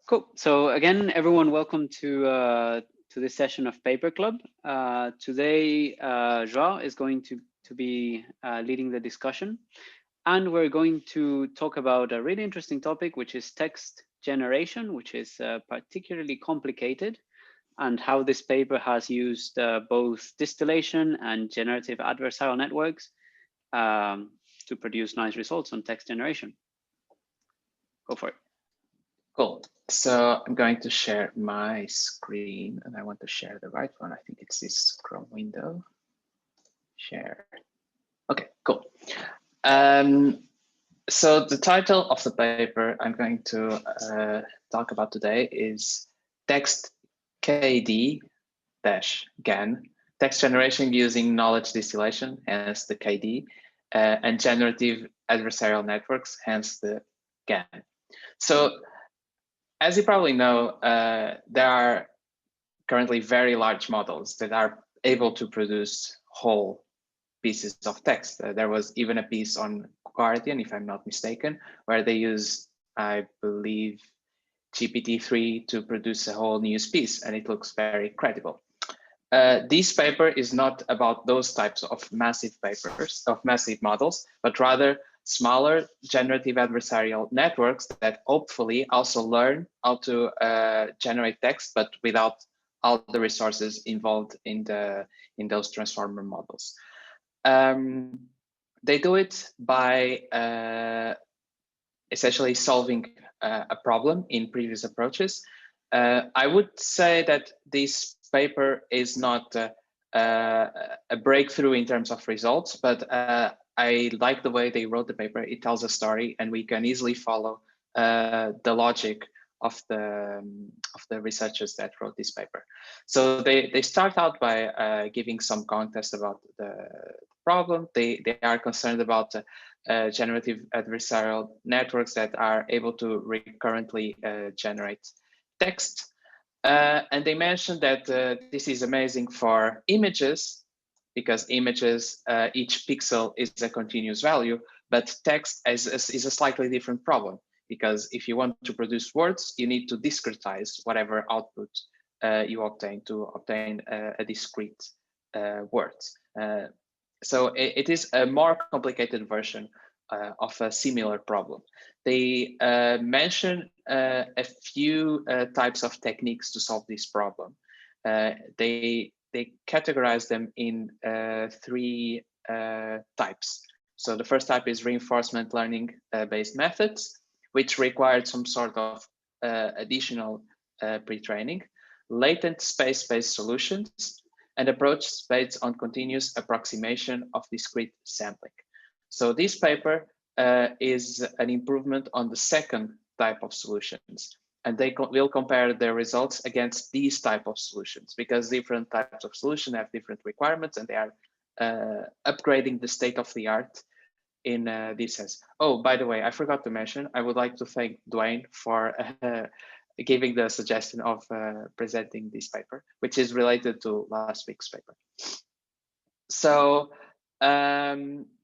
Cool. So again, everyone, welcome to this session of Paper Club. Today, Joao is going to be leading the discussion, and we're going to talk about a really interesting topic, which is text generation, which is particularly complicated, and how this paper has used both distillation and generative adversarial networks to produce nice results on text generation. Go for it. Cool. So I'm going to share my screen, and I want to share the right one. I think it's this Chrome window. Share. Okay, cool. So the title of the paper I'm going to talk about today is Text KD-GAN, text generation using knowledge distillation, hence the KD, and generative adversarial networks, hence the GAN. So as you probably know, there are currently very large models that are able to produce whole pieces of text. There was even a piece on Guardian, if I'm not mistaken, where they used, I believe, GPT-3 to produce a whole news piece, and it looks very credible. This paper is not about those types of massive papers, of massive models, but rather smaller generative adversarial networks that hopefully also learn how to generate text, but without all the resources involved in those transformer models. They do it by essentially solving a problem in previous approaches. I would say that this paper is not a breakthrough in terms of results, but I like the way they wrote the paper. It tells a story, and we can easily follow the logic of the researchers that wrote this paper. So they start out by giving some context about the problem. They are concerned about generative adversarial networks that are able to recurrently generate text. And they mentioned that this is amazing for images, because images, each pixel is a continuous value, but text is a slightly different problem, because if you want to produce words, you need to discretize whatever output you obtain to obtain a discrete word. So it is a more complicated version of a similar problem. They mention a few types of techniques to solve this problem. They categorize them in three types. So the first type is reinforcement learning based methods, which required some sort of additional pre-training, latent space-based solutions, and approaches based on continuous approximation of discrete sampling. So this paper is an improvement on the second type of solutions, and they will compare their results against these type of solutions, because different types of solutions have different requirements, and they are upgrading the state of the art in this sense. Oh, by the way, I forgot to mention, I would like to thank Dwayne for giving the suggestion of presenting this paper, which is related to last week's paper. So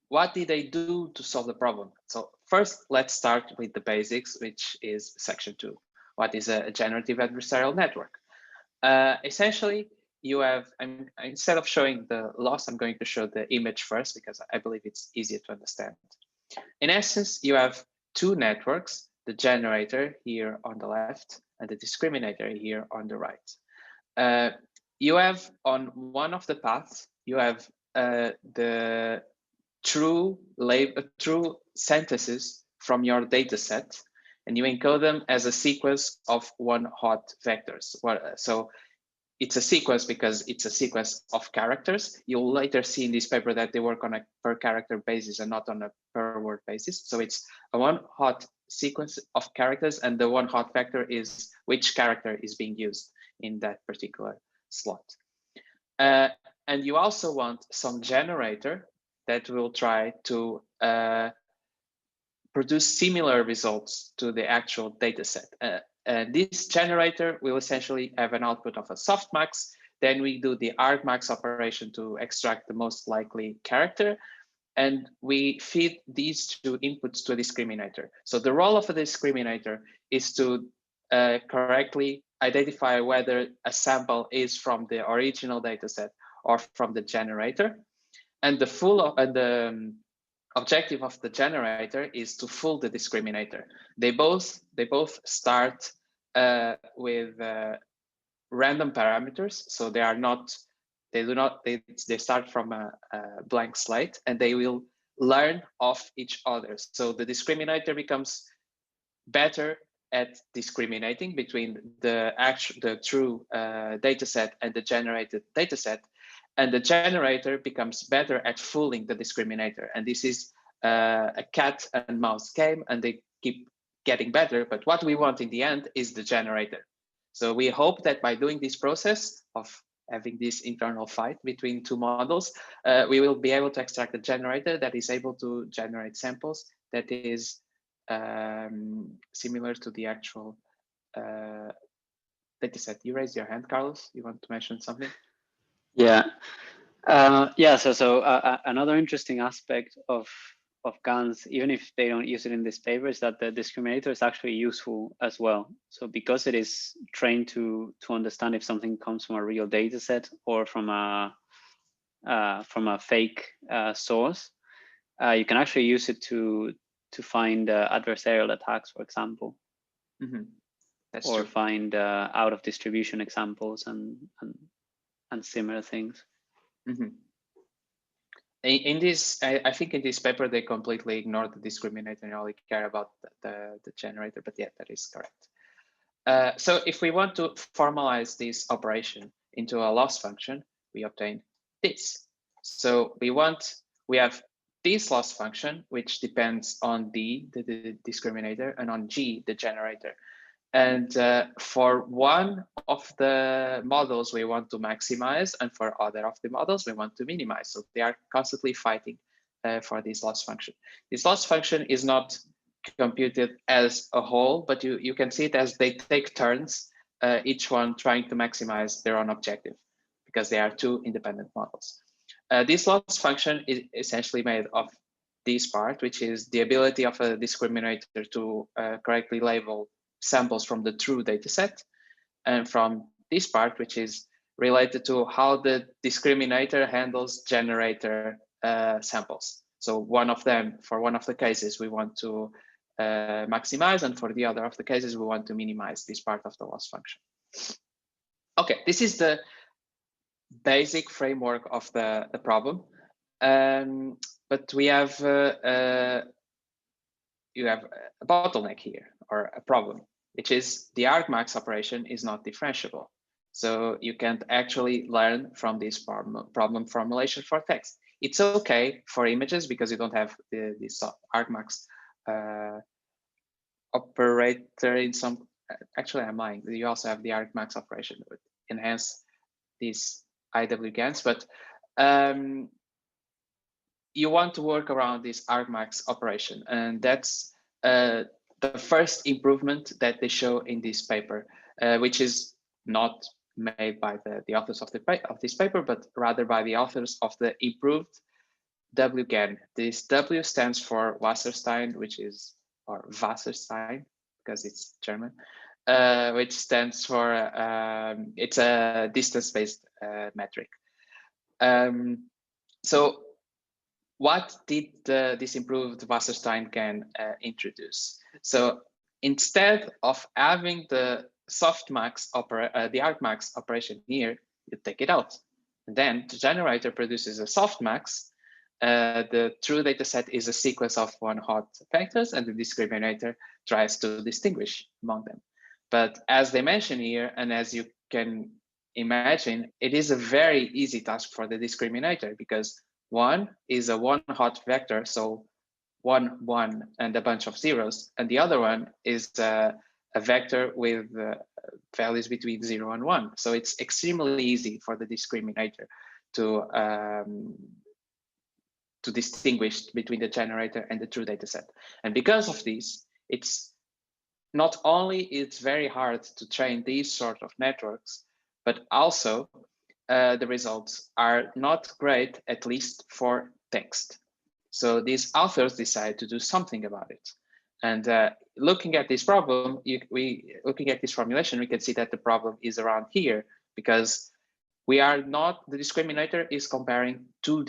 what did they do to solve the problem? So first, let's start with the basics, which is section 2. What is a generative adversarial network? Essentially, you have, instead of showing the loss, I'm going to show the image first, because I believe it's easier to understand. In essence, you have two networks, the generator here on the left and the discriminator here on the right. You have on one of the paths, you have the true sentences from your data set, and you encode them as a sequence of one-hot vectors. So it's a sequence because it's a sequence of characters. You'll later see in this paper that they work on a per character basis and not on a per word basis. So it's a one-hot sequence of characters, and the one-hot vector is which character is being used in that particular slot. And you also want some generator that will try to produce similar results to the actual data set. This generator will essentially have an output of a softmax. Then we do the argmax operation to extract the most likely character. And we feed these two inputs to a discriminator. So the role of a discriminator is to correctly identify whether a sample is from the original dataset or from the generator. And the objective of the generator is to fool the discriminator. They both start with random parameters, so they start from a blank slate, and they will learn off each other. So the discriminator becomes better at discriminating between the true dataset and the generated dataset, and the generator becomes better at fooling the discriminator. And this is a cat and mouse game, and they keep getting better. But what we want in the end is the generator. So we hope that by doing this process of having this internal fight between two models, we will be able to extract a generator that is able to generate samples that is similar to the actual dataset. You raised your hand, Carlos. You want to mention something? Yeah. So another interesting aspect of GANs, even if they don't use it in this paper, is that the discriminator is actually useful as well. So because it is trained to understand if something comes from a real data set or from a fake source, you can actually use it to find adversarial attacks, for example, or true. find out of distribution examples and similar things. In this, I think in this paper, they completely ignore the discriminator and only care about the generator, but yeah, that is correct. So if we want to formalize this operation into a loss function, we obtain this. So we have this loss function, which depends on D, the discriminator, and on G, the generator. And for one of the models, we want to maximize, and for other of the models, we want to minimize. So they are constantly fighting for this loss function. This loss function is not computed as a whole, but you can see it as they take turns, each one trying to maximize their own objective, because they are two independent models. This loss function is essentially made of this part, which is the ability of a discriminator to correctly label samples from the true dataset, and from this part, which is related to how the discriminator handles generator samples. So for one of the cases, we want to maximize, and for the other of the cases, we want to minimize this part of the loss function. Okay, this is the basic framework of the problem. But we have you have a bottleneck here, or a problem, which is the argmax operation is not differentiable. So you can't actually learn from this problem formulation for text. It's okay for images because you don't have this argmax operator in some, actually I'm lying, you also have the argmax operation that would enhance these IWGANs, but you want to work around this argmax operation, and that's the first improvement that they show in this paper, which is not made by the authors of this paper, but rather by the authors of the improved WGAN. This W stands for Wasserstein, or Wasserstein, because it's German, which stands for, it's a distance-based metric. So what did this improved Wasserstein GAN introduce? So instead of having the softmax the argmax operation here, you take it out. And then the generator produces a softmax. The true data set is a sequence of one-hot vectors, and the discriminator tries to distinguish among them. But as they mention here, and as you can imagine, it is a very easy task for the discriminator, because one is a one-hot vector, so 1, 1, and a bunch of zeros, and the other one is a vector with values between 0 and 1. So it's extremely easy for the discriminator to distinguish between the generator and the true data set. And because of this, it's not only it's very hard to train these sort of networks, but also the results are not great, at least for text. So these authors decide to do something about it. And looking at this problem, looking at this formulation, we can see that the problem is around here, because we are not, the discriminator is comparing two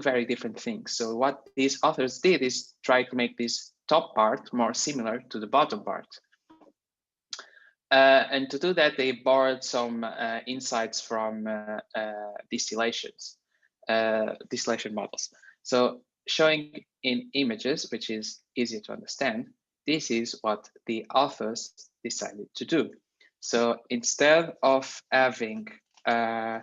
very different things. So what these authors did is try to make this top part more similar to the bottom part. And to do that, they borrowed some insights from distillation models. So showing in images, which is easier to understand, this is what the authors decided to do. So instead of having the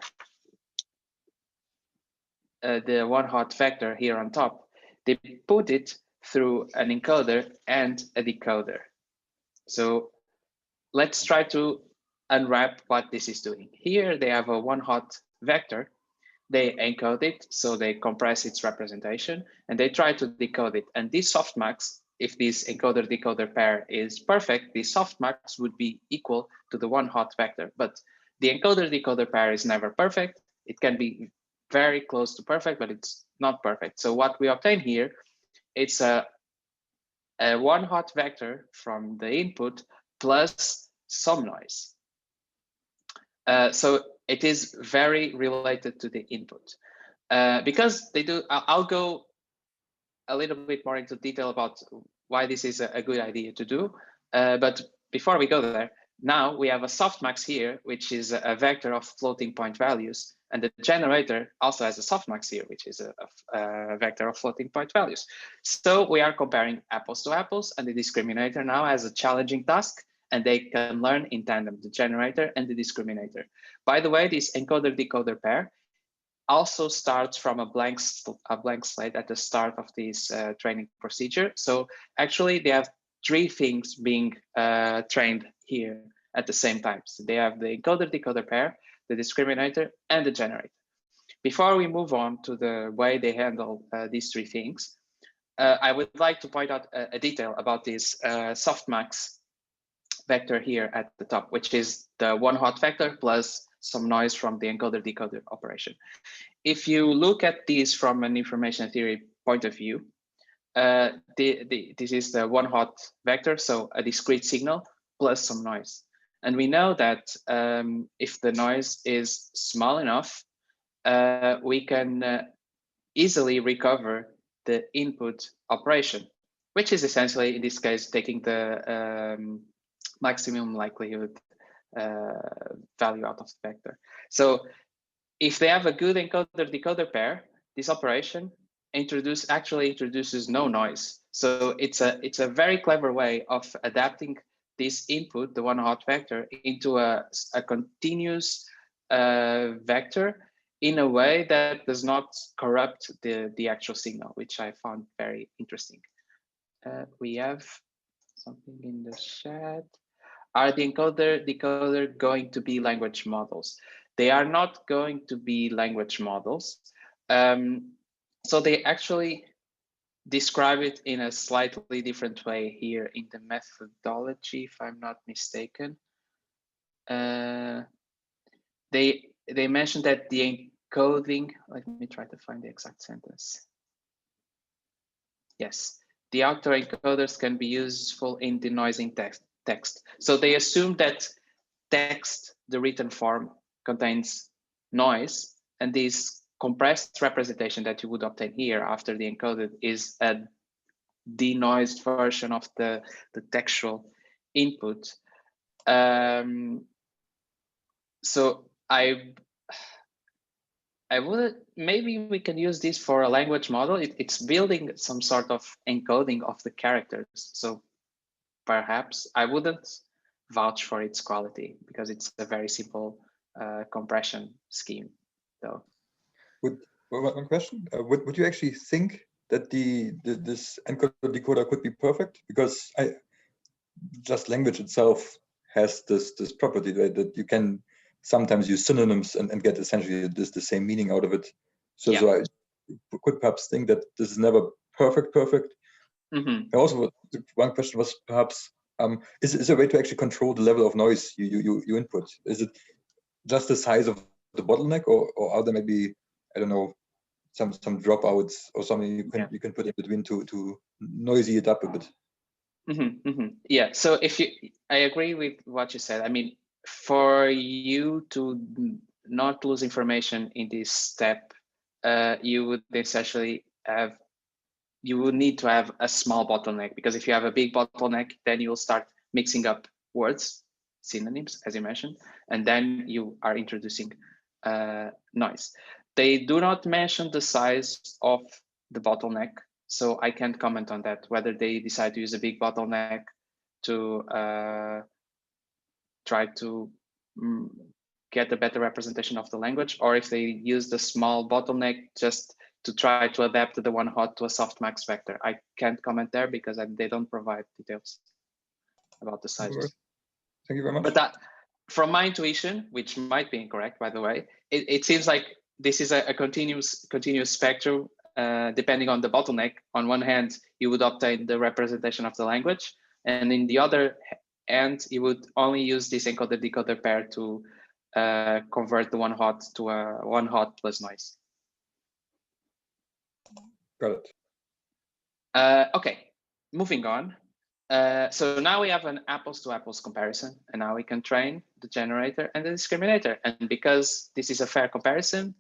one hot vector here on top, they put it through an encoder and a decoder. So let's try to unwrap what this is doing. Here they have a one hot vector. They encode it, so they compress its representation, and they try to decode it. And this softmax, if this encoder-decoder pair is perfect, this softmax would be equal to the one hot vector. But the encoder-decoder pair is never perfect. It can be very close to perfect, but it's not perfect. So what we obtain here, it's a one hot vector from the input plus some noise. So it is very related to the input. Because they do, I'll go a little bit more into detail about why this is a good idea to do. But before we go there, now we have a softmax here, which is a vector of floating point values. And the generator also has a softmax here, which is a vector of floating point values. So we are comparing apples to apples, and the discriminator now has a challenging task, and they can learn in tandem, the generator and the discriminator. By the way, this encoder-decoder pair also starts from a blank slate at the start of this training procedure. So actually they have three things being trained here at the same time. So they have the encoder-decoder pair, the discriminator, and the generator. Before we move on to the way they handle these three things, I would like to point out a detail about this softmax vector here at the top, which is the one hot vector plus some noise from the encoder-decoder operation. If you look at these from an information theory point of view, this is the one hot vector, so a discrete signal plus some noise. And we know that if the noise is small enough, we can easily recover the input operation, which is essentially, in this case, taking the maximum likelihood value out of the vector. So if they have a good encoder-decoder pair, this operation actually introduces no noise. So it's a very clever way of adapting this input, the one hot vector, into a continuous vector in a way that does not corrupt the actual signal, which I found very interesting. We have something in the chat. Are the encoder-decoder going to be language models? They are not going to be language models. So they actually describe it in a slightly different way here in the methodology, if I'm not mistaken. They mentioned that the encoding, let me try to find the exact sentence. Yes, the autoencoders can be useful in denoising text. So they assume that text, the written form, contains noise, and this compressed representation that you would obtain here after the encoded is a denoised version of the textual input. So I would, maybe we can use this for a language model. It's building some sort of encoding of the characters. So perhaps I wouldn't vouch for its quality because it's a very simple compression scheme, though. One question: would you actually think that this encoder-decoder could be perfect? Because just language itself has this property that you can sometimes use synonyms and get essentially the same meaning out of it. So, yeah. So I could perhaps think that this is never perfect. Mm-hmm. Also, one question was perhaps, is there a way to actually control the level of noise you input? Is it just the size of the bottleneck, or are there maybe, I don't know, some dropouts or something you can put in between to noisy it up a bit? Yeah, so I agree with what you said. I mean, for you to not lose information in this step, you would essentially you would need to have a small bottleneck, because if you have a big bottleneck, then you will start mixing up words, synonyms, as you mentioned, and then you are introducing noise. They do not mention the size of the bottleneck, so I can't comment on that, whether they decide to use a big bottleneck to try to get a better representation of the language, or if they use the small bottleneck just to try to adapt the one hot to a softmax vector. I can't comment there because they don't provide details about the sizes. Thank you very much. But that, from my intuition, which might be incorrect, by the way, it seems like this is a continuous spectrum, depending on the bottleneck. On one hand, you would obtain the representation of the language, and in the other hand, you would only use this encoder-decoder pair to convert the one hot to a one hot plus noise. Got it. Okay, moving on. So now we have an apples to apples comparison, and now we can train the generator and the discriminator. And because this is a fair comparison,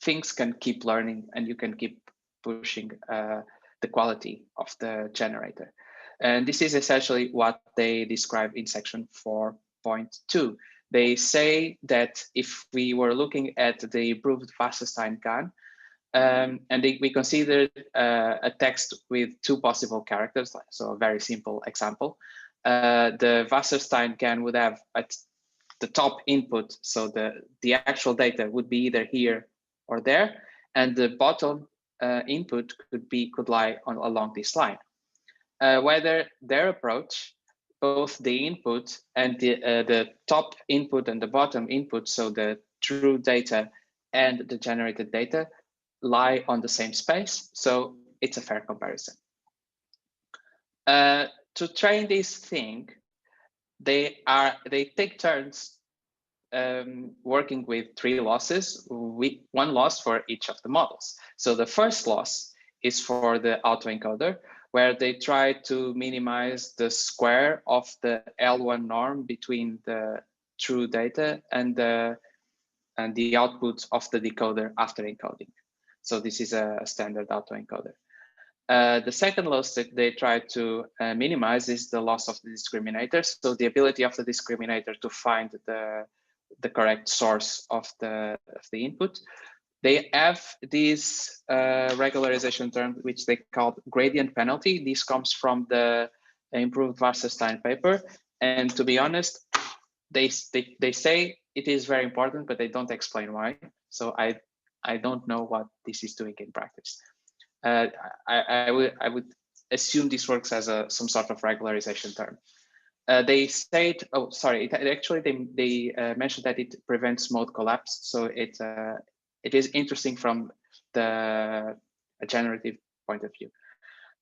things can keep learning and you can keep pushing the quality of the generator. And this is essentially what they describe in section 4.2. They say that if we were looking at the improved Wasserstein-Kahn, and we considered a text with two possible characters, so a very simple example. The Wasserstein-Kahn would have at the top input, so the actual data would be either here or there, and the bottom input could lie along this line. Whether their approach, both the input and the top input and the bottom input, so the true data and the generated data, lie on the same space, so it's a fair comparison. To train this thing, they take turns working with 3 losses, with 1 loss for each of the models. So the first loss is for the autoencoder, where they try to minimize the square of the L1 norm between the true data and the output of the decoder after encoding. So this is a standard autoencoder. The second loss that they try to minimize is the loss of the discriminator. So the ability of the discriminator to find the correct source of the input. They have this regularization term, which they call gradient penalty. This comes from the improved Wasserstein paper. And to be honest, they say it is very important, but they don't explain why. So I don't know what this is doing in practice. I would assume this works as some sort of regularization term. They state, oh, sorry, actually they mentioned that it prevents mode collapse. So it is interesting from the generative point of view.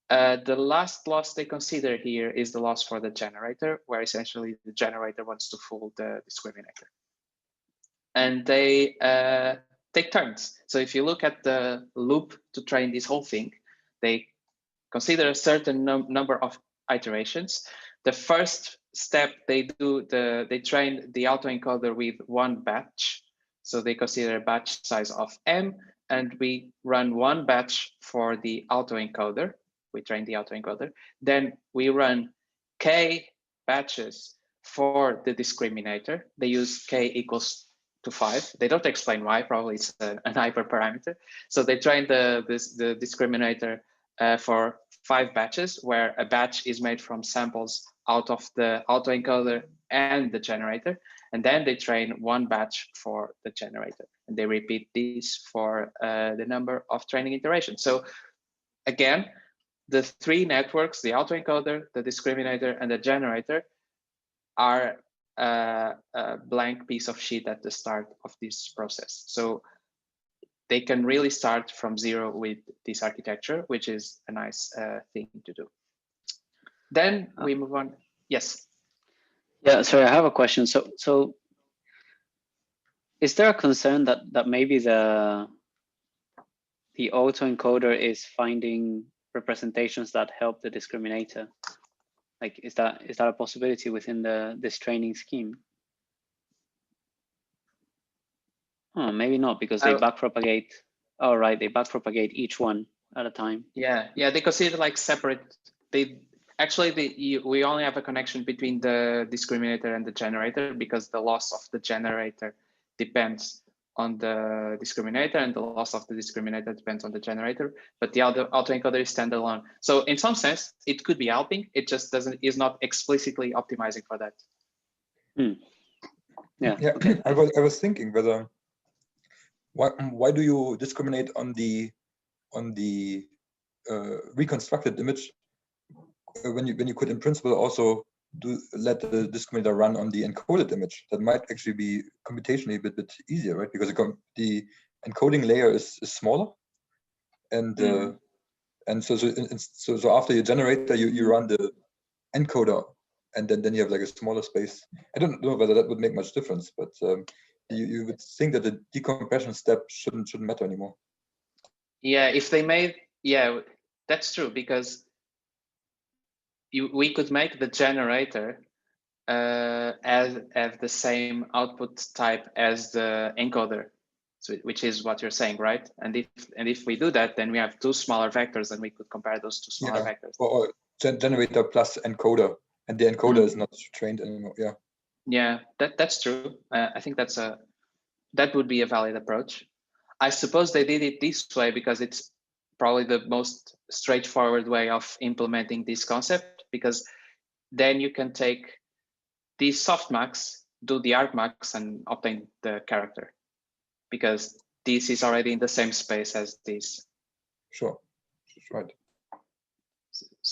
The last loss they consider here is the loss for the generator, where essentially the generator wants to fool the discriminator. And they take turns. So if you look at the loop to train this whole thing, they consider a certain number of iterations. The first step they do, they train the autoencoder with 1 batch. So they consider a batch size of M, and we run 1 batch for the autoencoder. We train the autoencoder. Then we run K batches for the discriminator. They use K equals to 5. They don't explain why, probably it's an hyperparameter. So they train the discriminator for 5 batches, where a batch is made from samples out of the autoencoder and the generator. And then they train 1 batch for the generator. And they repeat this for the number of training iterations. So again, the 3 networks, the autoencoder, the discriminator, and the generator, are a blank piece of sheet at the start of this process. So they can really start from 0 with this architecture, which is a nice thing to do. Then we move on. Yes. Yeah, sorry, I have a question. So is there a concern that maybe the autoencoder is finding representations that help the discriminator? Like, is that a possibility within this training scheme? Oh, maybe not, because they backpropagate. Oh, right, they backpropagate each one at a time. Yeah, they consider like separate. We only have a connection between the discriminator and the generator, because the loss of the generator depends on the discriminator, and the loss of the discriminator depends on the generator. But the autoencoder is standalone. So in some sense, it could be helping. It just is not explicitly optimizing for that. Yeah. Okay. I was thinking whether why do you discriminate on the reconstructed image when you could in principle also let the discriminator run on the encoded image? That might actually be computationally a bit easier, right? Because the encoding layer is smaller, and so after your generator you run the encoder, and then you have like a smaller space. I don't know whether that would make much difference, but you would think that the decompression step shouldn't matter anymore. Yeah, that's true, because we could make the generator have the same output type as the encoder, so, which is what you're saying, right? And if we do that, then we have two smaller vectors, and we could compare those two smaller vectors. Or generator plus encoder, and the encoder is not trained anymore. Yeah, that's true. I think that would be a valid approach. I suppose they did it this way because it's probably the most straightforward way of implementing this concept, because then you can take these softmax, do the argmax, and obtain the character, because this is already in the same space as this. Sure, right.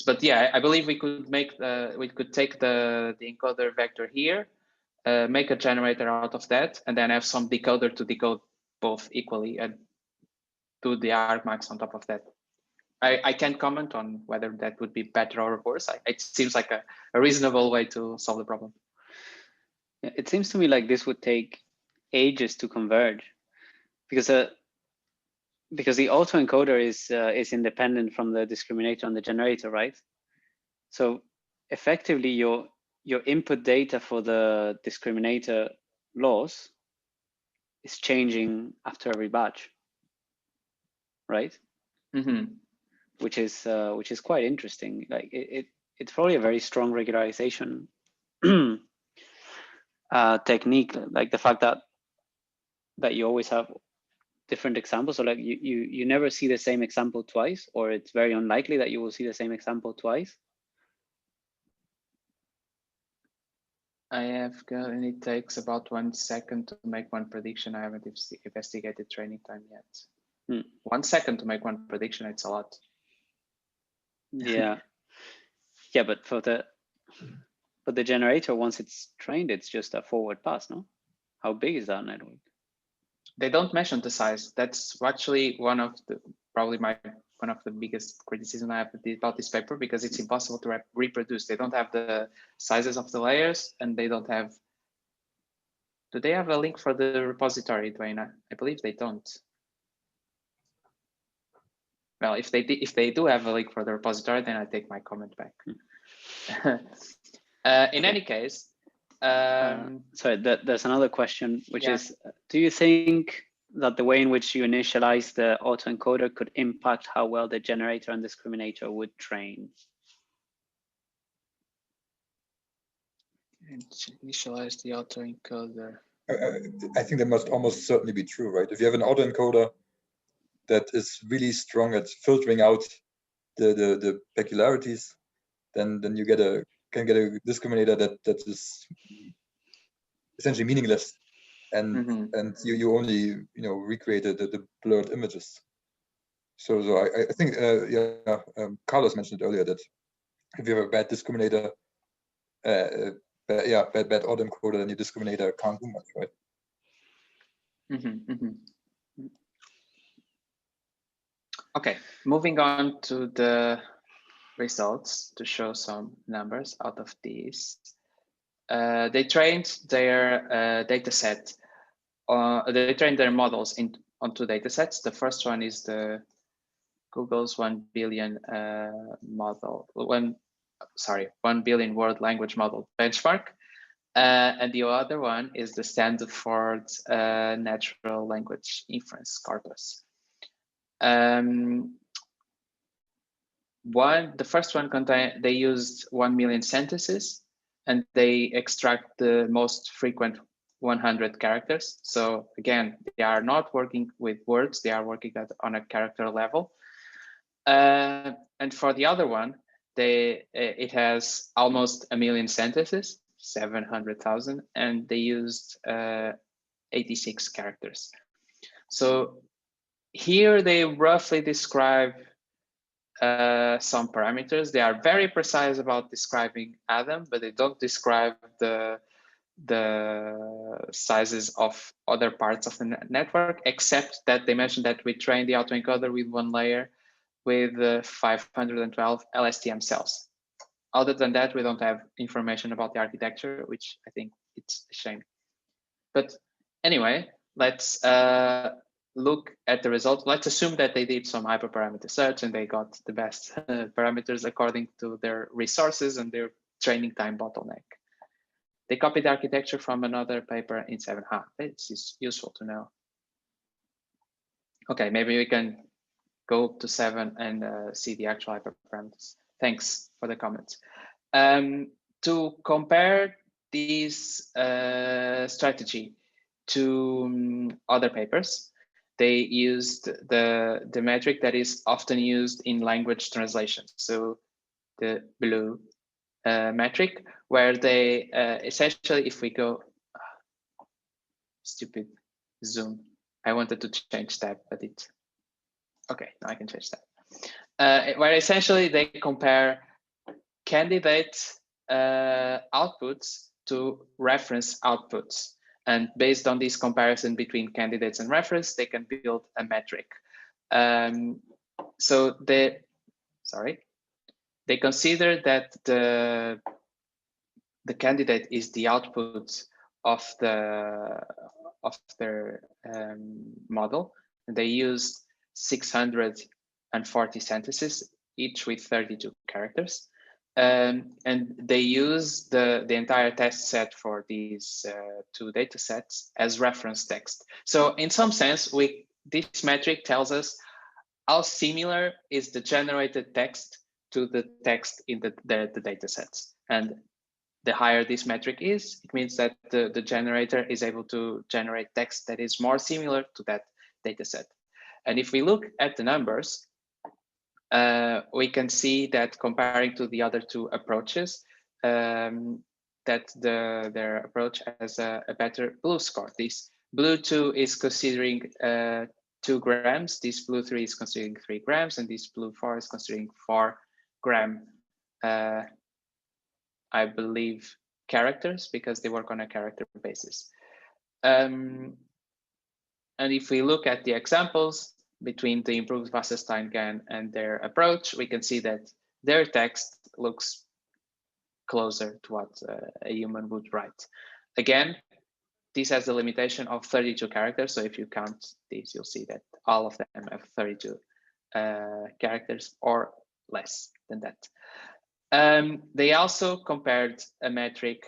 But yeah, I believe we could take the encoder vector here, make a generator out of that, and then have some decoder to decode both equally, and do the argmax on top of that. I can't comment on whether that would be better or worse. It seems like a reasonable way to solve the problem. It seems to me like this would take ages to converge, because the autoencoder is independent from the discriminator and the generator, right? So effectively, your input data for the discriminator loss is changing after every batch, right? Mm-hmm. Which is quite interesting. Like it's probably a very strong regularization technique, like the fact that you always have different examples. So like you never see the same example twice, or it's very unlikely that you will see the same example twice. I have got, and it takes about 1 second to make one prediction. I haven't investigated training time yet. 1 second to make one prediction, it's a lot. Yeah. Yeah, but for the generator, once it's trained, it's just a forward pass, no? How big is that network? They don't mention the size. That's actually one of the biggest criticism I have about this paper, because it's impossible to reproduce. They don't have the sizes of the layers, and they don't have. Do they have a link for the repository, Dwayne? I believe they don't. Well, if they do have a link for the repository, then I take my comment back. In any case, sorry, there's another question, which is, do you think that the way in which you initialize the autoencoder could impact how well the generator and discriminator would train? Initialize the autoencoder. I think that must almost certainly be true, right? If you have an autoencoder that is really strong at filtering out the peculiarities, then you can get a discriminator that is essentially meaningless, and you only recreated the blurred images. So I think Carlos mentioned earlier that if you have a bad discriminator, bad autoencoder, then your discriminator can't do much, right? Okay, moving on to the results to show some numbers out of these. They trained their data set. They trained their models on 2 data sets. The first one is the Google's 1 billion model, 1 billion word language model benchmark. And the other one is the Stanford natural language inference corpus. The first one they used 1 million sentences, and they extract the most frequent 100 characters. So again, they are not working with words, they are working on a character level. And for the other one, it has almost 1 million sentences, 700,000, and they used 86 characters. So here they roughly describe some parameters. They are very precise about describing Adam, but they don't describe the sizes of other parts of the network, except that they mentioned that we trained the autoencoder with 1 layer with 512 LSTM cells. Other than that, we don't have information about the architecture, which I think it's a shame. But anyway, let's look at the results. Let's assume that they did some hyperparameter search and they got the best parameters according to their resources and their training time bottleneck. They copied the architecture from another paper in 7H. It's useful to know. Okay, maybe we can go to 7 and see the actual hyperparameters. Thanks for the comments. To compare this strategy to other papers, they used the metric that is often used in language translation. So the blue metric, where they essentially, if we go, stupid zoom, I wanted to change that, but it, okay, now I can change that. Where essentially they compare candidate outputs to reference outputs. And based on this comparison between candidates and reference, they can build a metric. So they consider that the candidate is the output of their model. And they use 640 sentences, each with 32 characters. And they use the entire test set for these 2 data sets as reference text. So in some sense, this metric tells us how similar is the generated text to the text in the data sets. And the higher this metric is, it means that the generator is able to generate text that is more similar to that data set. And if we look at the numbers, we can see that comparing to the other 2 approaches, that their approach has a better blue score. This blue 2 is considering 2 grams, this blue 3 is considering 3 grams, and this blue 4 is considering 4 gram, I believe, characters, because they work on a character basis. And if we look at the examples between the improved Wasserstein-GAN and their approach, we can see that their text looks closer to what a human would write. Again, this has the limitation of 32 characters. So if you count these, you'll see that all of them have 32 characters or less than that. They also compared a metric,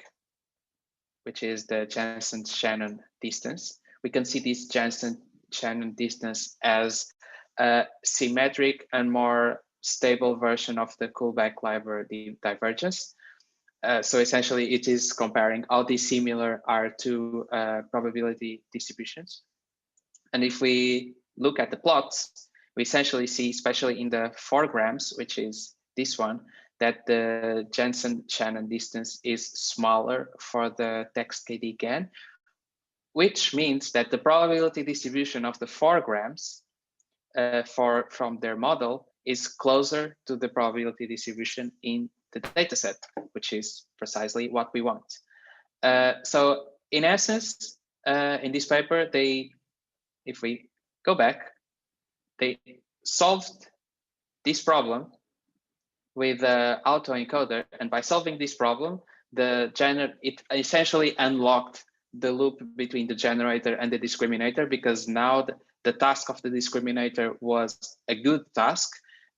which is the Jensen-Shannon distance. We can see this Jensen-Shannon distance as a symmetric and more stable version of the Kullback library divergence. So essentially, it is comparing how dissimilar are 2 probability distributions. And if we look at the plots, we essentially see, especially in the 4 grams, which is this one, that the Jensen-Shannon distance is smaller for the text KD GAN, which means that the probability distribution of the 4 grams from their model is closer to the probability distribution in the dataset, which is precisely what we want. So in essence, in this paper, if we go back, they solved this problem with the autoencoder, and by solving this problem, it essentially unlocked the loop between the generator and the discriminator, because now the task of the discriminator was a good task,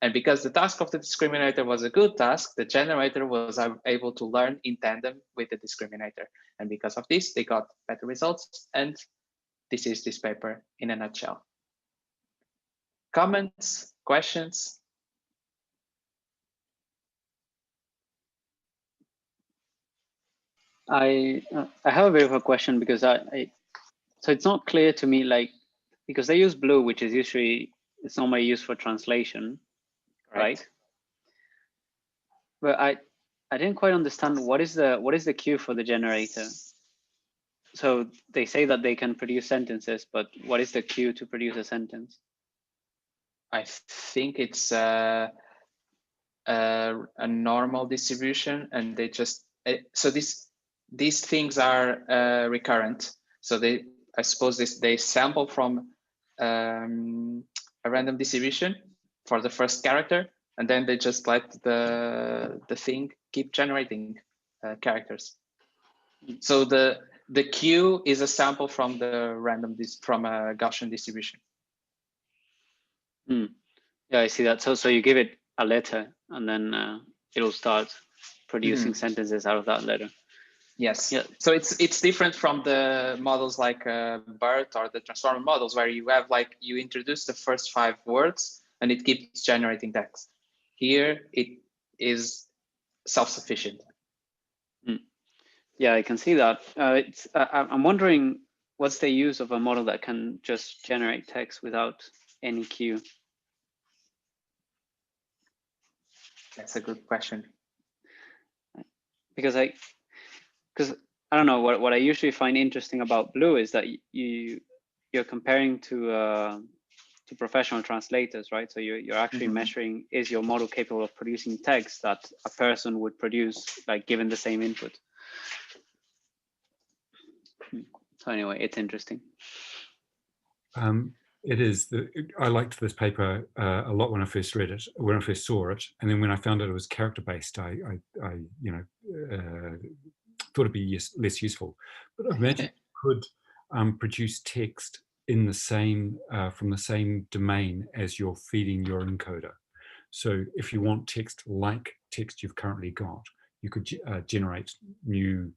And because the task of the discriminator was a good task, the generator was able to learn in tandem with the discriminator. And because of this, they got better results. And this is this paper in a nutshell. Comments, questions? I have a bit of a question because so it's not clear to me, like, because they use blue, which is usually, it's normally used for translation, right? But I didn't quite understand what is the Q for the generator. So they say that they can produce sentences, but what is the Q to produce a sentence? I think it's a normal distribution, and they just so these things are recurrent. So I suppose they sample from a random distribution for the first character, and then they just let the thing keep generating characters. So the Q is a sample from the from a Gaussian distribution. Yeah, I see that. So you give it a letter, and then it'll start producing sentences out of that letter. Yes. Yeah. So it's different from the models like BERT or the transformer models, where you have like you introduce the first 5 words and it keeps generating text. Here it is self-sufficient. Yeah, I can see that. I'm wondering what's the use of a model that can just generate text without any Q? That's a good question. Because I don't know, what I usually find interesting about Blue is that you're comparing to professional translators, right? So you're actually measuring, is your model capable of producing text that a person would produce, like given the same input? So anyway, it's interesting. It is. I liked this paper a lot when I first read it, when I first saw it, and then when I found out it was character based, I thought it'd be less useful. But I imagine it could produce text in the same from the same domain as you're feeding your encoder. So if you want text like text you've currently got, you could generate new.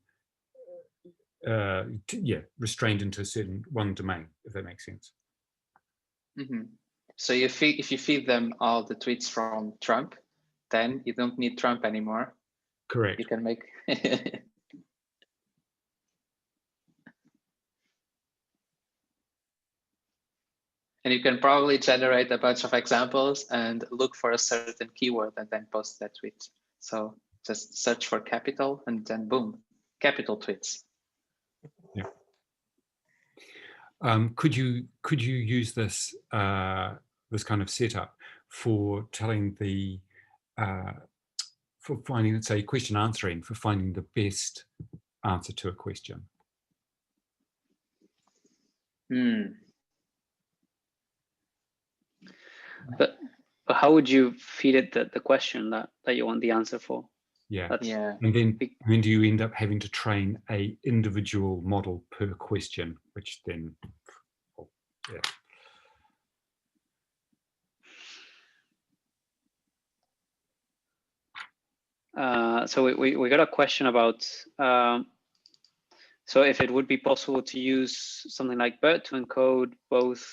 Restrained into a certain one domain, if that makes sense. So if you feed them all the tweets from Trump, then you don't need Trump anymore. Correct. You can make. And you can probably generate a bunch of examples and look for a certain keyword and then post that tweet. So just search for capital and then boom, capital tweets. Yeah. Could you use this this kind of setup for telling the for finding, let's say, question answering, for finding the best answer to a question? But how would you feed it the question that you want the answer for? Yeah. Yeah. And then do you end up having to train a individual model per question, which then, So we got a question about so if it would be possible to use something like BERT to encode both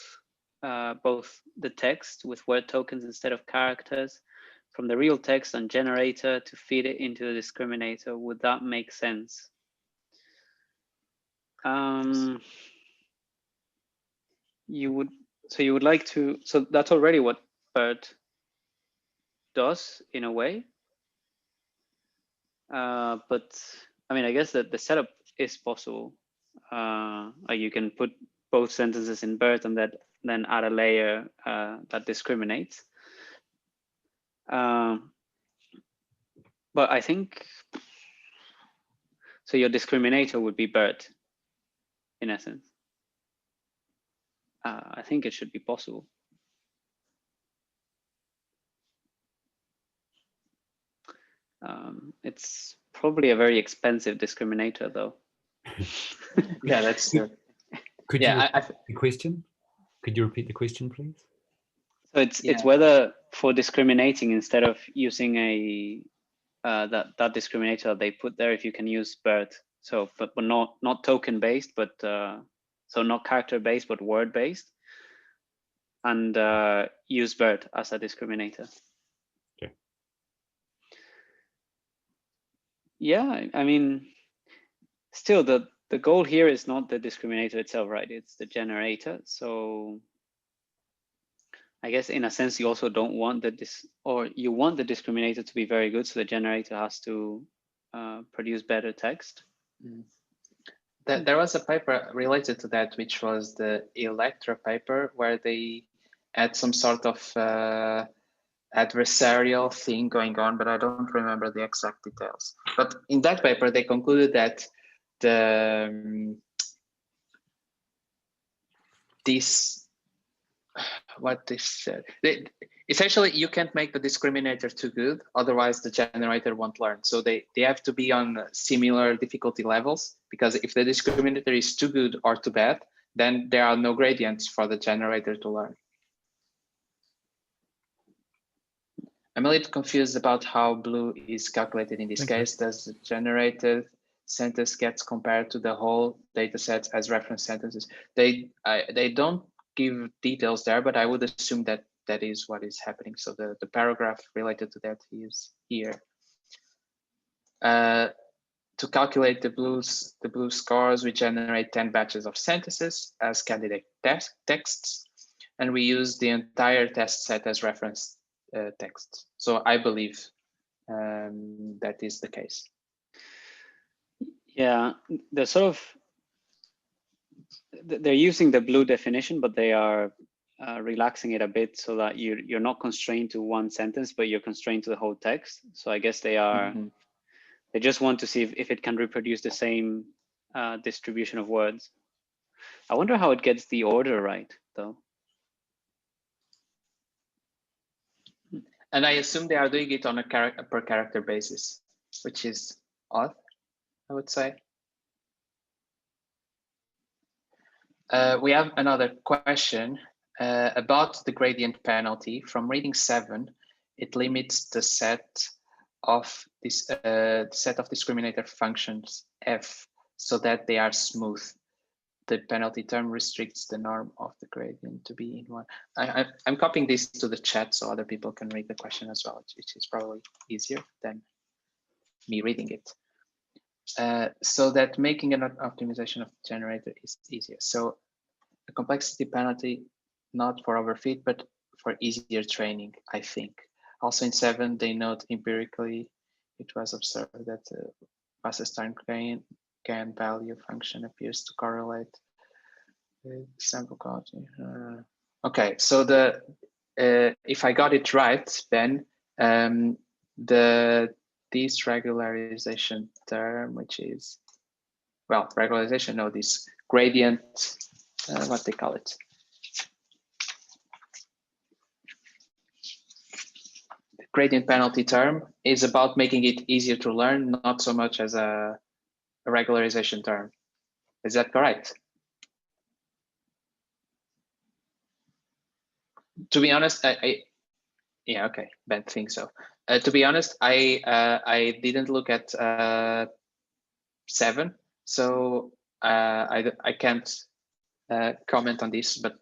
the text with word tokens instead of characters from the real text and generator to feed it into the discriminator. Would that make sense? You would like to, so that's already what BERT does in a way. But I mean, I guess that the setup is possible. Like you can put both sentences in BERT and then add a layer that discriminates. But I think, so your discriminator would be BERT in essence. I think it should be possible. It's probably a very expensive discriminator though. Yeah, that's true. Could you repeat the question? Could you repeat the question, please? So it's Yeah. whether for discriminating, instead of using a that discriminator they put there, if you can use BERT. So but not token based, but so not character based, but word based, and use BERT as a discriminator. Okay. Yeah, I mean, still the goal here is not the discriminator itself, right? It's the generator. So I guess in a sense you also don't want you want the discriminator to be very good, so the generator has to produce better text. Mm. There was a paper related to that, which was the Electra paper, where they had some sort of adversarial thing going on, but I don't remember the exact details. But in that paper, they concluded that essentially you can't make the discriminator too good, otherwise the generator won't learn. So they have to be on similar difficulty levels, because if the discriminator is too good or too bad, then there are no gradients for the generator to learn. I'm a little confused about how blue is calculated in this case. Does the generated sentence gets compared to the whole data set as reference sentences? They don't give details there, but I would assume that that is what is happening. So the paragraph related to that is here. To calculate the blue scores, we generate 10 batches of sentences as candidate texts, and we use the entire test set as reference text. So I believe that is the case. Yeah, they're using the blue definition, but they are relaxing it a bit so that you're not constrained to one sentence, but you're constrained to the whole text. So I guess they are, they just want to see if it can reproduce the same distribution of words. I wonder how it gets the order right, though. And I assume they are doing it on a per character basis, which is odd, I would say. We have another question about the gradient penalty. From reading 7, it limits the set of this set of discriminator functions F so that they are smooth. The penalty term restricts the norm of the gradient to be in one. I'm copying this to the chat so other people can read the question as well, which is probably easier than me reading it. So that making an optimization of the generator is easier. So a complexity penalty, not for overfit, but for easier training, I think. Also in 7, they note empirically, it was observed that the Wasserstein GAN value function appears to correlate with sample quality. Okay, so the if I got it right, then this regularization term, which is, well, regularization, no, this gradient, what they call it. The gradient penalty term is about making it easier to learn, not so much as a regularization term. Is that correct? To be honest, yeah, okay, Ben thinks so. To be honest, I didn't look at 7, so I can't comment on this, but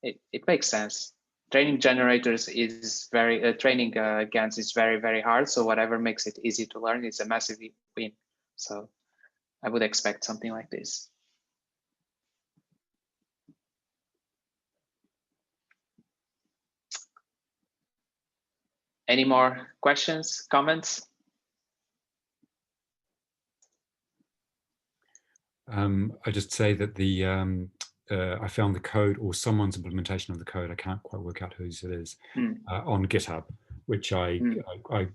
it makes sense. Training generators is training GANs is very hard. So whatever makes it easy to learn is a massive win. So I would expect something like this. Any more questions, comments? I just say that the I found the code, or someone's implementation of the code, I can't quite work out whose it is, on GitHub, which I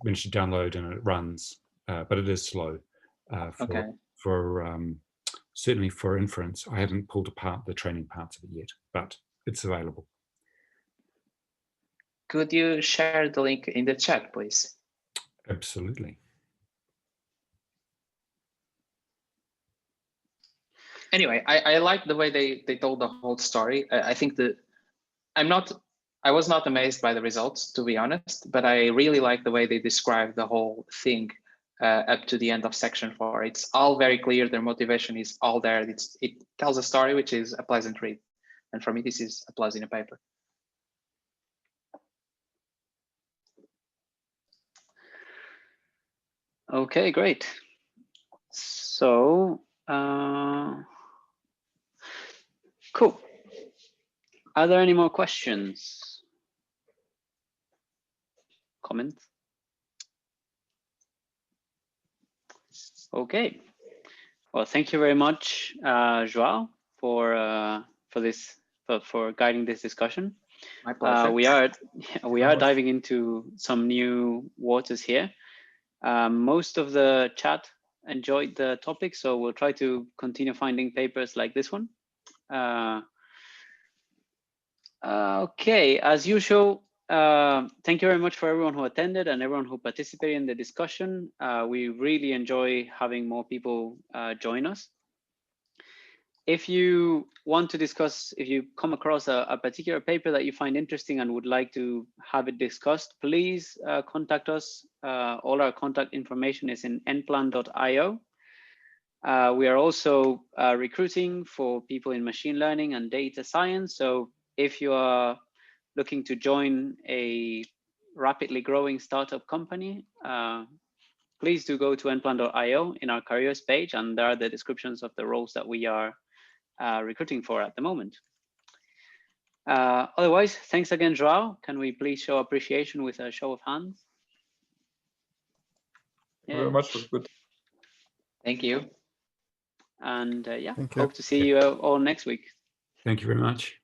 managed to download, and it runs, but it is slow for certainly for inference. I haven't pulled apart the training parts of it yet, but it's available. Could you share the link in the chat, please? Absolutely. Anyway, I like the way they told the whole story. I think that I'm not I was not amazed by the results, to be honest, but I really like the way they describe the whole thing up to the end of section 4. It's all very clear. Their motivation is all there. It tells a story, which is a pleasant read. And for me, this is a plus in a paper. Okay, great. So, cool. Are there any more questions? Comments? Okay. Well, thank you very much, Joao, for guiding this discussion. My pleasure. We are diving into some new waters here. Most of the chat enjoyed the topic, so we'll try to continue finding papers like this one. Okay, as usual, thank you very much for everyone who attended and everyone who participated in the discussion. We really enjoy having more people join us. If you want to discuss, if you come across a particular paper that you find interesting and would like to have it discussed, please contact us. All our contact information is in nPlan.io. We are also recruiting for people in machine learning and data science. So if you are looking to join a rapidly growing startup company, please do go to nPlan.io in our careers page, and there are the descriptions of the roles that we are recruiting for at the moment. Otherwise, thanks again, Joao. Can we please show appreciation with a show of hands? Thank you very much. It was good. Thank you. And yeah, Thank you. hope to see you all next week. Thank you very much.